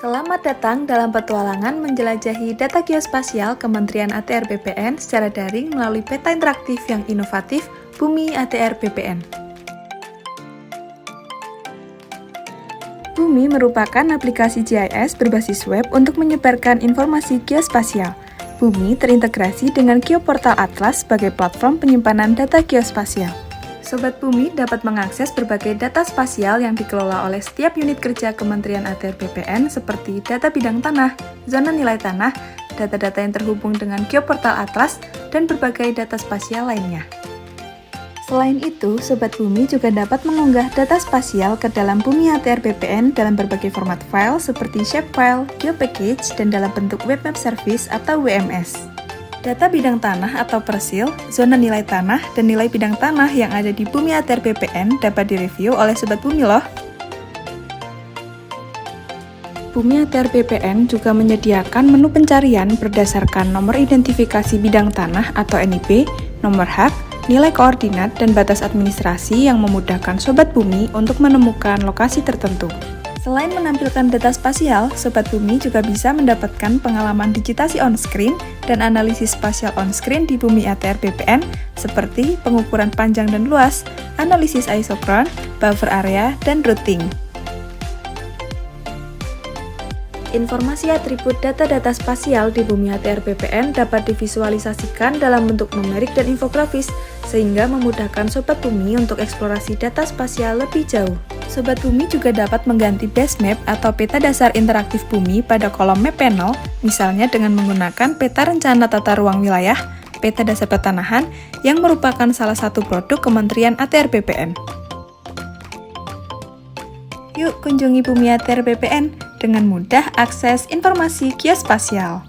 Selamat datang dalam petualangan menjelajahi data geospasial Kementerian ATR BPN secara daring melalui peta interaktif yang inovatif Bumi ATR BPN. Bumi merupakan aplikasi GIS berbasis web untuk menyebarkan informasi geospasial. Bumi terintegrasi dengan Geoportal Atlas sebagai platform penyimpanan data geospasial. Sobat Bumi dapat mengakses berbagai data spasial yang dikelola oleh setiap unit kerja Kementerian ATR BPN seperti data bidang tanah, zona nilai tanah, data-data yang terhubung dengan Geoportal Atlas, dan berbagai data spasial lainnya. Selain itu, Sobat Bumi juga dapat mengunggah data spasial ke dalam Bumi ATR BPN dalam berbagai format file seperti shapefile, geopackage, dan dalam bentuk web map service atau WMS. Data bidang tanah atau persil, zona nilai tanah, dan nilai bidang tanah yang ada di Bumi ATR BPN dapat direview oleh Sobat Bumi loh. Bumi ATR BPN juga menyediakan menu pencarian berdasarkan nomor identifikasi bidang tanah atau NIB, nomor hak, nilai koordinat, dan batas administrasi yang memudahkan Sobat Bumi untuk menemukan lokasi tertentu. Selain menampilkan data spasial, Sobat Bumi juga bisa mendapatkan pengalaman digitasi on-screen dan analisis spasial on-screen di Bumi ATR BPN seperti pengukuran panjang dan luas, analisis isokron, buffer area, dan routing. Informasi atribut data-data spasial di Bumi ATR BPN dapat divisualisasikan dalam bentuk numerik dan infografis, sehingga memudahkan Sobat Bumi untuk eksplorasi data spasial lebih jauh. Sobat Bumi juga dapat mengganti base map atau peta dasar interaktif Bumi pada kolom map panel, misalnya dengan menggunakan peta rencana tata ruang wilayah, peta dasar pertanahan, yang merupakan salah satu produk Kementerian ATR BPN. Yuk kunjungi Bumi ATR BPN dengan mudah akses informasi geospasial.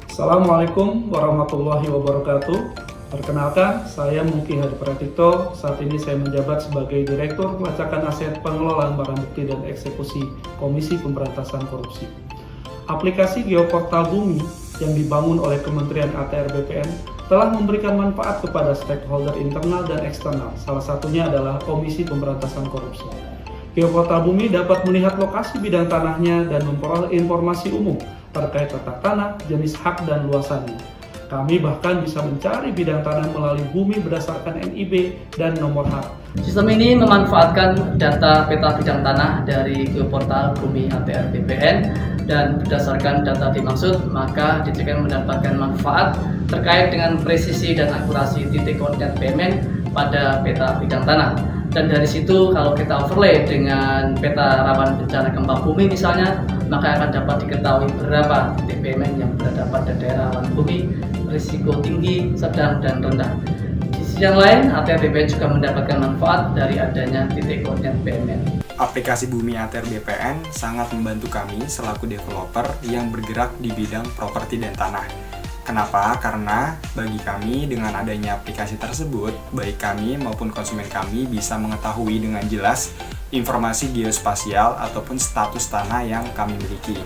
Assalamualaikum warahmatullahi wabarakatuh. Perkenalkan, saya Muki Hadi Pratikto. Saat ini saya menjabat sebagai Direktur Pelacakan Aset Pengelolaan Barang Bukti dan Eksekusi Komisi Pemberantasan Korupsi. Aplikasi Geoportal Bumi yang dibangun oleh Kementerian ATR BPN telah memberikan manfaat kepada stakeholder internal dan eksternal, salah satunya adalah Komisi Pemberantasan Korupsi. Geoportal Bumi dapat melihat lokasi bidang tanahnya dan memperoleh informasi umum terkait tata tanah, jenis hak, dan luasannya. Kami bahkan bisa mencari bidang tanah melalui Bumi berdasarkan NIB dan nomor hak. Sistem ini memanfaatkan data peta bidang tanah dari Geoportal Bumi ATR BPN dan berdasarkan data dimaksud, maka dijamin mendapatkan manfaat terkait dengan presisi dan akurasi titik koordinat BMN pada peta bidang tanah. Dan dari situ kalau kita overlay dengan peta rawan bencana gempa bumi misalnya, maka akan dapat diketahui berapa titik BMN yang berada pada daerah rawan bumi, risiko tinggi, sedang, dan rendah. Di sisi yang lain, ATR BPN juga mendapatkan manfaat dari adanya titik koordinat BMN. Aplikasi Bumi ATR BPN sangat membantu kami selaku developer yang bergerak di bidang properti dan tanah. Kenapa? Karena bagi kami dengan adanya aplikasi tersebut, baik kami maupun konsumen kami bisa mengetahui dengan jelas informasi geospasial ataupun status tanah yang kami miliki.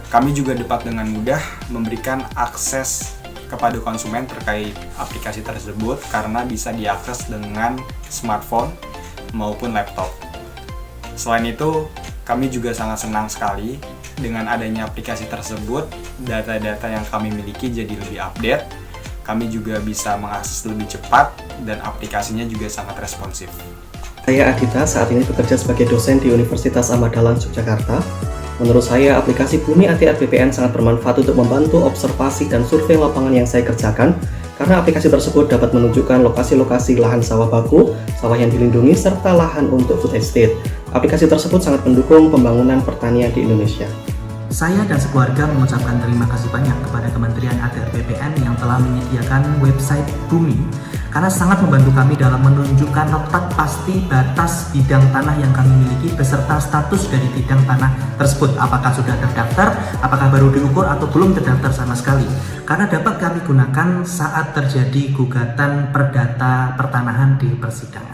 Kami juga dapat dengan mudah memberikan akses kepada konsumen terkait aplikasi tersebut karena bisa diakses dengan smartphone maupun laptop. Selain itu, kami juga sangat senang sekali dengan adanya aplikasi tersebut, data-data yang kami miliki jadi lebih update, kami juga bisa mengakses lebih cepat, dan aplikasinya juga sangat responsif. Saya Adita, saat ini bekerja sebagai dosen di Universitas Ahmad Dahlan, Yogyakarta. Menurut saya, aplikasi Bumi ATR BPN sangat bermanfaat untuk membantu observasi dan survei lapangan yang saya kerjakan, karena aplikasi tersebut dapat menunjukkan lokasi-lokasi lahan sawah baku, sawah yang dilindungi, serta lahan untuk food estate. Aplikasi tersebut sangat mendukung pembangunan pertanian di Indonesia. Saya dan sekeluarga mengucapkan terima kasih banyak kepada Kementerian ATR BPN yang telah menyediakan website Bumi, karena sangat membantu kami dalam menunjukkan letak pasti batas bidang tanah yang kami miliki beserta status dari bidang tanah tersebut, apakah sudah terdaftar, apakah baru diukur, atau belum terdaftar sama sekali, karena dapat kami gunakan saat terjadi gugatan perdata pertanahan di persidangan.